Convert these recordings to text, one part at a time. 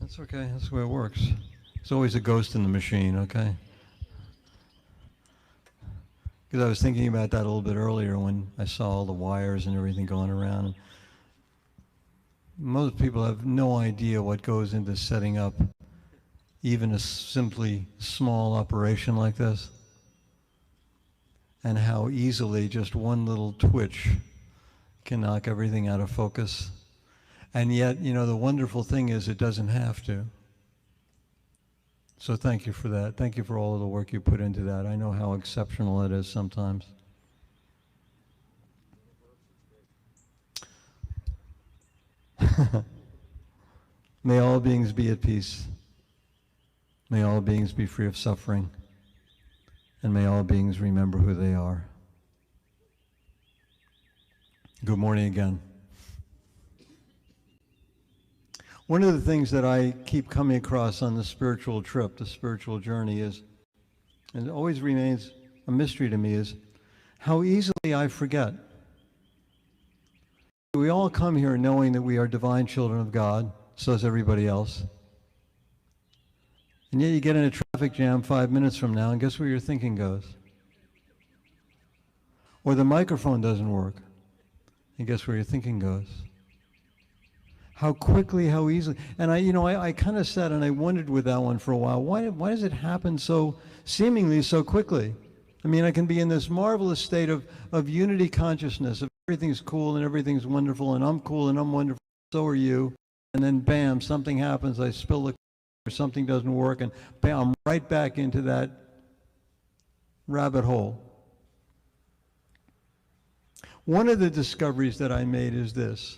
That's okay. That's the way it works. There's always a ghost in the machine, okay? Because I was thinking about that a little bit earlier when I saw all the wires and everything going around. Most people have no idea what goes into setting up even a simply small operation like this, and how easily just one little twitch can knock everything out of focus. And yet, you know, the wonderful thing is it doesn't have to. So thank you for that. Thank you for all of the work you put into that. I know how exceptional it is sometimes. May all beings be at peace. May all beings be free of suffering. And may all beings remember who they are. Good morning again. One of the things that I keep coming across on the spiritual trip, the spiritual journey is, and it always remains a mystery to me, is how easily I forget. We all come here knowing that we are divine children of God, so is everybody else. And yet you get in a traffic jam 5 minutes from now, and guess where your thinking goes? Or the microphone doesn't work, and guess where your thinking goes? How quickly, how easily. And I kind of sat and I wondered with that one for a while, why does it happen so seemingly so quickly? I mean, I can be in this marvelous state of unity consciousness, of everything's cool and everything's wonderful, and I'm cool and I'm wonderful, so are you. And then bam, something happens, I spill the or something doesn't work, and bam, I'm right back into that rabbit hole. One of the discoveries that I made is this.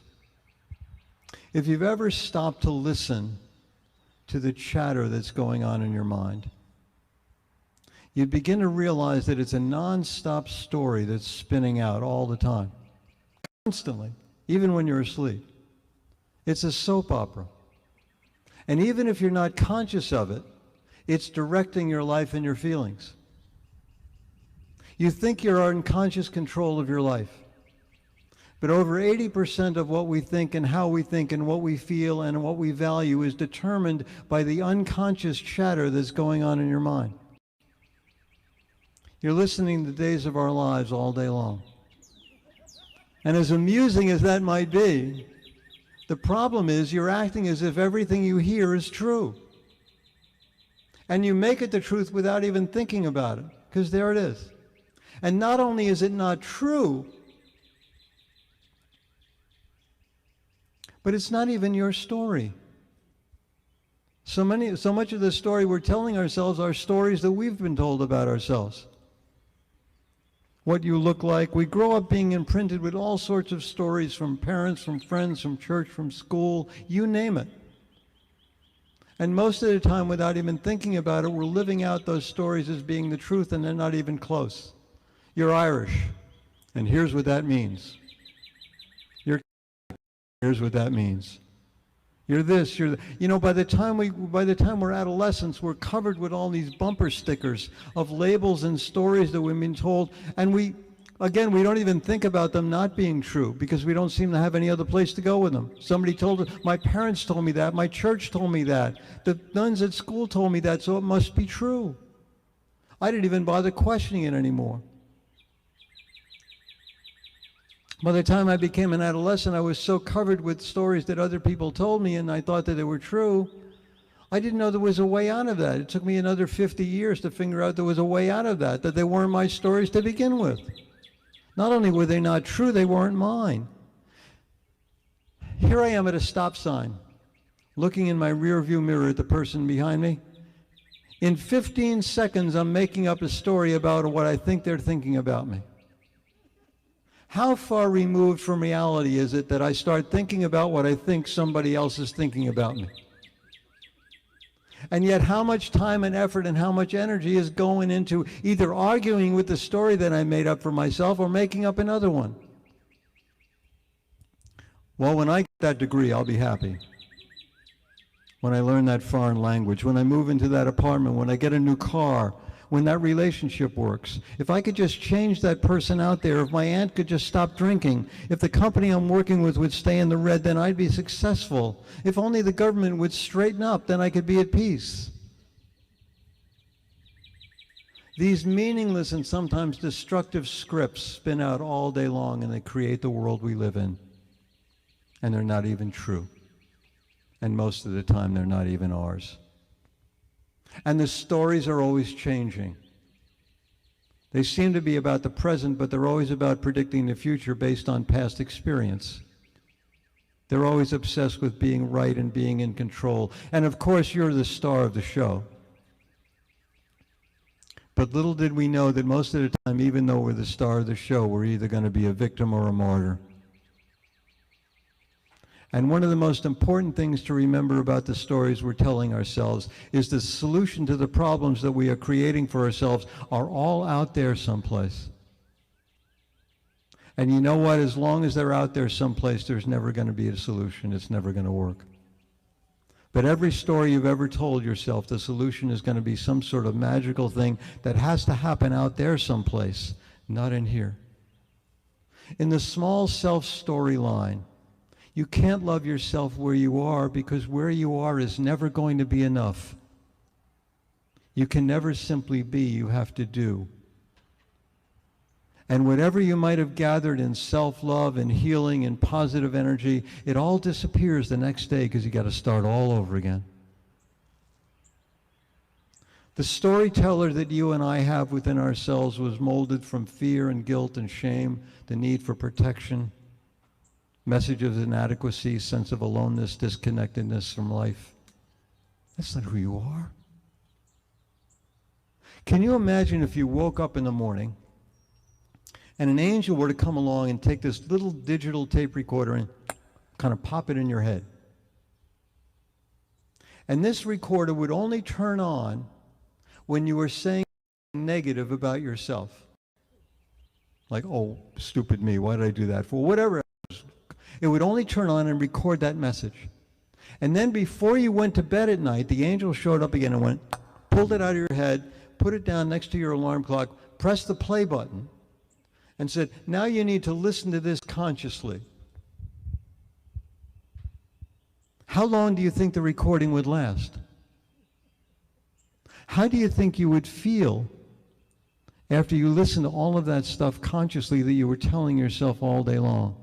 If you've ever stopped to listen to the chatter that's going on in your mind, you'd begin to realize that it's a non-stop story that's spinning out all the time, constantly, even when you're asleep. It's a soap opera. And even if you're not conscious of it, it's directing your life and your feelings. You think you're in conscious control of your life. But over 80% of what we think and how we think and what we feel and what we value is determined by the unconscious chatter that's going on in your mind. You're listening to Days of Our Lives all day long. And as amusing as that might be, the problem is you're acting as if everything you hear is true. And you make it the truth without even thinking about it, because there it is. And not only is it not true, but it's not even your story. So much of the story we're telling ourselves are stories that we've been told about ourselves. What you look like. We grow up being imprinted with all sorts of stories from parents, from friends, from church, from school, you name it. And most of the time, without even thinking about it, we're living out those stories as being the truth, and they're not even close. You're Irish, and here's what that means. Here's what that means. You're this, you're that. You know, by the time we're adolescents, we're covered with all these bumper stickers of labels and stories that we've been told, and we don't even think about them not being true because we don't seem to have any other place to go with them. Somebody told us, my parents told me that, my church told me that, the nuns at school told me that, so it must be true. I didn't even bother questioning it anymore. By the time I became an adolescent, I was so covered with stories that other people told me, and I thought that they were true. I didn't know there was a way out of that. It took me another 50 years to figure out there was a way out of that they weren't my stories to begin with. Not only were they not true, they weren't mine. Here I am at a stop sign, looking in my rear view mirror at the person behind me. In 15 seconds, I'm making up a story about what I think they're thinking about me. How far removed from reality is it that I start thinking about what I think somebody else is thinking about me? And yet how much time and effort and how much energy is going into either arguing with the story that I made up for myself or making up another one? Well, when I get that degree, I'll be happy. When I learn that foreign language, when I move into that apartment, when I get a new car, when that relationship works. If I could just change that person out there, if my aunt could just stop drinking, if the company I'm working with would stay in the red, then I'd be successful. If only the government would straighten up, then I could be at peace. These meaningless and sometimes destructive scripts spin out all day long, and they create the world we live in. And they're not even true. And most of the time, they're not even ours. And the stories are always changing. They seem to be about the present, but they're always about predicting the future based on past experience. They're always obsessed with being right and being in control. And of course, you're the star of the show. But little did we know that most of the time, even though we're the star of the show, we're either going to be a victim or a martyr. And one of the most important things to remember about the stories we're telling ourselves is the solution to the problems that we are creating for ourselves are all out there someplace. And you know what? As long as they're out there someplace, there's never going to be a solution. It's never going to work. But every story you've ever told yourself, the solution is going to be some sort of magical thing that has to happen out there someplace, not in here. In the small self-storyline, you can't love yourself where you are because where you are is never going to be enough. You can never simply be, you have to do. And whatever you might have gathered in self-love and healing and positive energy, it all disappears the next day because you got to start all over again. The storyteller that you and I have within ourselves was molded from fear and guilt and shame, the need for protection, message of inadequacy, sense of aloneness, disconnectedness from life. That's not who you are. Can you imagine if you woke up in the morning and an angel were to come along and take this little digital tape recorder and kind of pop it in your head? And this recorder would only turn on when you were saying negative about yourself. Like, oh, stupid me, why did I do that for? Whatever. It would only turn on and record that message. And then before you went to bed at night, the angel showed up again and went, pulled it out of your head, put it down next to your alarm clock, pressed the play button, and said, now you need to listen to this consciously. How long do you think the recording would last? How do you think you would feel after you listened to all of that stuff consciously that you were telling yourself all day long?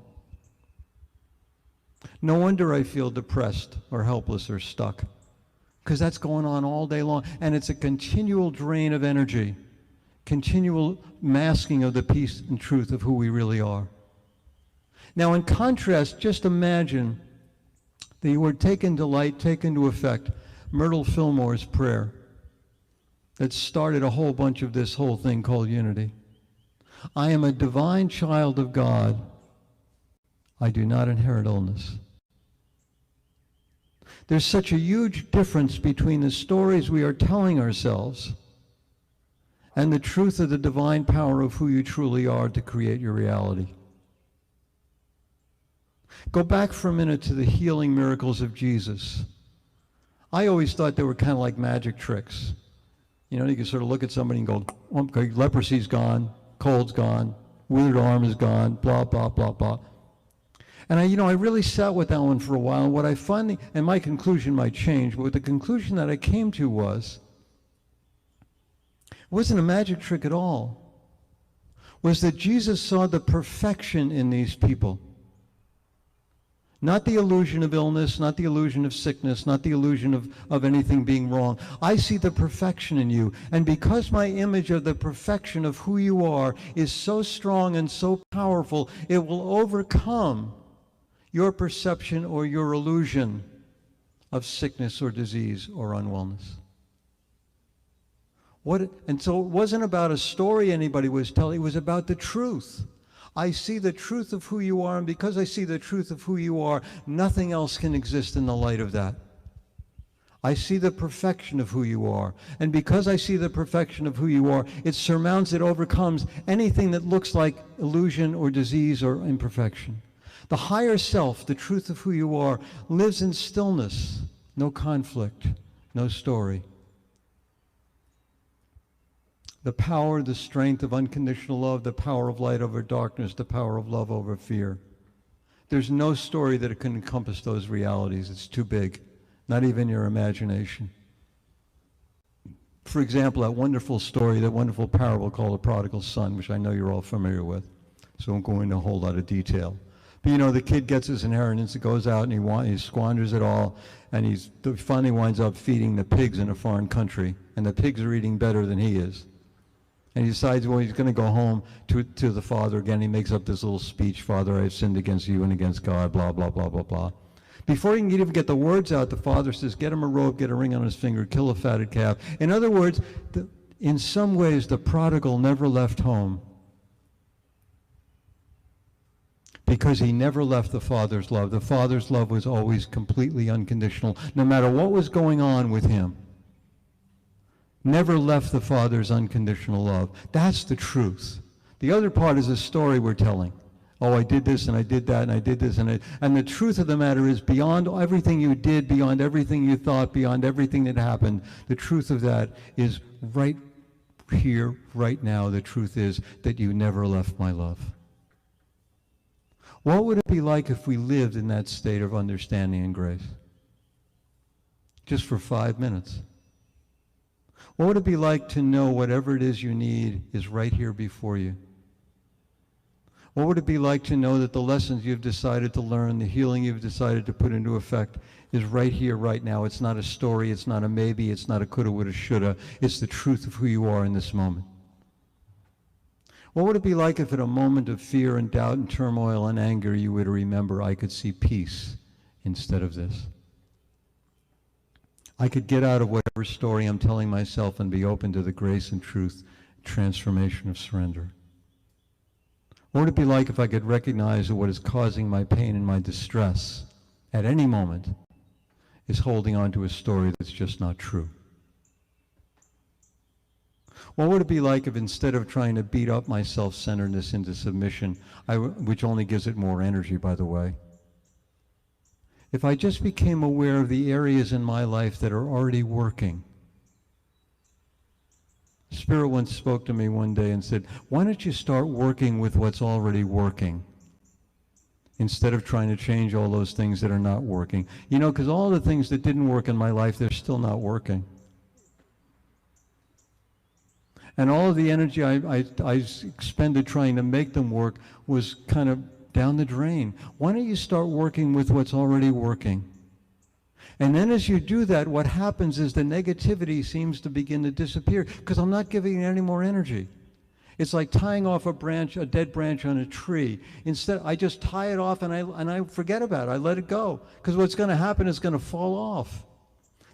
No wonder I feel depressed or helpless or stuck, because that's going on all day long, and it's a continual drain of energy. Continual masking of the peace and truth of who we really are. Now, in contrast, just imagine that you were taken to light, taken to effect, Myrtle Fillmore's prayer that started a whole bunch of this whole thing called unity. I am a divine child of God. I do not inherit illness. There's such a huge difference between the stories we are telling ourselves and the truth of the divine power of who you truly are to create your reality. Go back for a minute to the healing miracles of Jesus. I always thought they were kind of like magic tricks. You know, you can sort of look at somebody and go, okay, leprosy's gone, cold's gone, withered arm is gone, blah, blah, blah, blah. And I really sat with that one for a while, and what I finally, and my conclusion might change, but the conclusion that I came to was, it wasn't a magic trick at all, was that Jesus saw the perfection in these people. Not the illusion of illness, not the illusion of sickness, not the illusion of anything being wrong. I see the perfection in you. And because my image of the perfection of who you are is so strong and so powerful, it will overcome your perception or your illusion of sickness or disease or unwellness. And so it wasn't about a story anybody was telling, it was about the truth. I see the truth of who you are, and because I see the truth of who you are, nothing else can exist in the light of that. I see the perfection of who you are, and because I see the perfection of who you are, it surmounts, it overcomes anything that looks like illusion or disease or imperfection. The higher self, the truth of who you are, lives in stillness, no conflict, no story. The power, the strength of unconditional love, the power of light over darkness, the power of love over fear. There's no story that can encompass those realities. It's too big, not even your imagination. For example, that wonderful story, that wonderful parable called The Prodigal Son, which I know you're all familiar with, so I won't go into a whole lot of detail. But you know, the kid gets his inheritance, it goes out and he squanders it all, and he finally winds up feeding the pigs in a foreign country, and the pigs are eating better than he is. And he decides, well, he's going to go home to the father again. He makes up this little speech, Father, I have sinned against you and against God, blah, blah, blah, blah, blah. Before he can even get the words out, the father says, get him a robe, get a ring on his finger, kill a fatted calf. In other words, in some ways, the prodigal never left home because he never left the father's love. The father's love was always completely unconditional, no matter what was going on with him. Never left the father's unconditional love. That's the truth. The other part is a story we're telling. Oh, I did this and I did that and I did this and the truth of the matter is, beyond everything you did, beyond everything you thought, beyond everything that happened, the truth of that is right here, right now. The truth is that you never left my love. What would it be like if we lived in that state of understanding and grace? Just for 5 minutes. What would it be like to know whatever it is you need is right here before you? What would it be like to know that the lessons you've decided to learn, the healing you've decided to put into effect is right here, right now? It's not a story, it's not a maybe, it's not a coulda, woulda, shoulda. It's the truth of who you are in this moment. What would it be like if in a moment of fear and doubt and turmoil and anger you were to remember, I could see peace instead of this? I could get out of whatever story I'm telling myself and be open to the grace and truth, transformation of surrender. What would it be like if I could recognize that what is causing my pain and my distress at any moment is holding on to a story that's just not true? What would it be like if instead of trying to beat up my self-centeredness into submission, which only gives it more energy, by the way, if I just became aware of the areas in my life that are already working? Spirit once spoke to me one day and said, why don't you start working with what's already working instead of trying to change all those things that are not working? You know, because all the things that didn't work in my life, they're still not working. And all of the energy I expended trying to make them work was kind of down the drain. Why don't you start working with what's already working? And then as you do that, what happens is the negativity seems to begin to disappear because I'm not giving it any more energy. It's like tying off a branch, a dead branch on a tree. Instead, I just tie it off and I forget about it. I let it go because what's going to happen is going to fall off.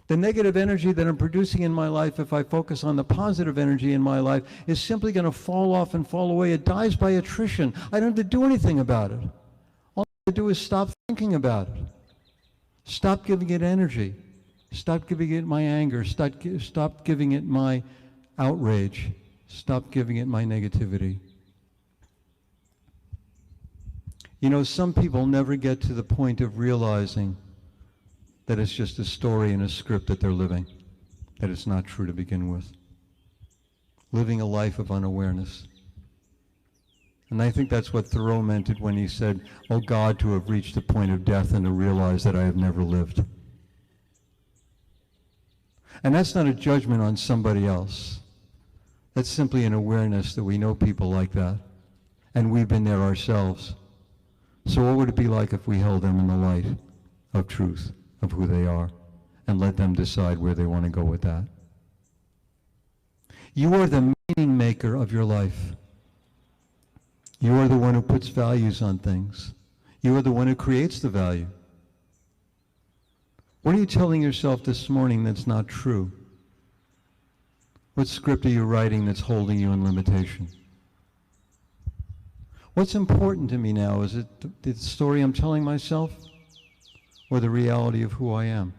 The negative energy that I'm producing in my life, if I focus on the positive energy in my life, is simply going to fall off and fall away. It dies by attrition. I don't have to do anything about it. All I have to do is stop thinking about it. Stop giving it energy. Stop giving it my anger. Stop giving it my outrage. Stop giving it my negativity. You know, some people never get to the point of realizing that it's just a story and a script that they're living, that it's not true to begin with. Living a life of unawareness. And I think that's what Thoreau meant it when he said, oh God, to have reached the point of death and to realize that I have never lived. And that's not a judgment on somebody else. That's simply an awareness that we know people like that. And we've been there ourselves. So what would it be like if we held them in the light of truth, of who they are, and let them decide where they want to go with that? You are the meaning maker of your life. You are the one who puts values on things. You are the one who creates the value. What are you telling yourself this morning that's not true? What script are you writing that's holding you in limitation? What's important to me now? Is it the story I'm telling myself or the reality of who I am?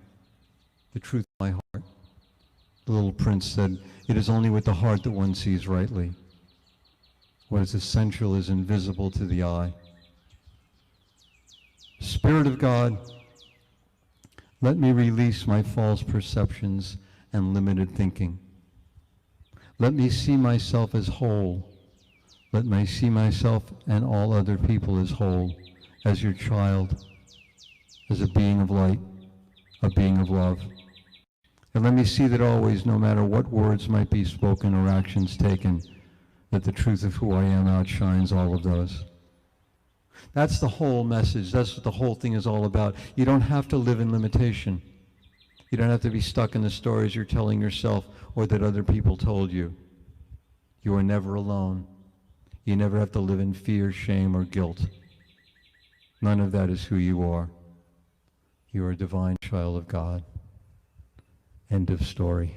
The truth of my heart. The little prince said, it is only with the heart that one sees rightly. What is essential is invisible to the eye. Spirit of God, let me release my false perceptions and limited thinking. Let me see myself as whole. Let me see myself and all other people as whole, as your child, as a being of light, a being of love. And let me see that always, no matter what words might be spoken or actions taken, that the truth of who I am outshines all of those. That's the whole message. That's what the whole thing is all about. You don't have to live in limitation. You don't have to be stuck in the stories you're telling yourself or that other people told you. You are never alone. You never have to live in fear, shame, or guilt. None of that is who you are. You are a divine child of God. End of story.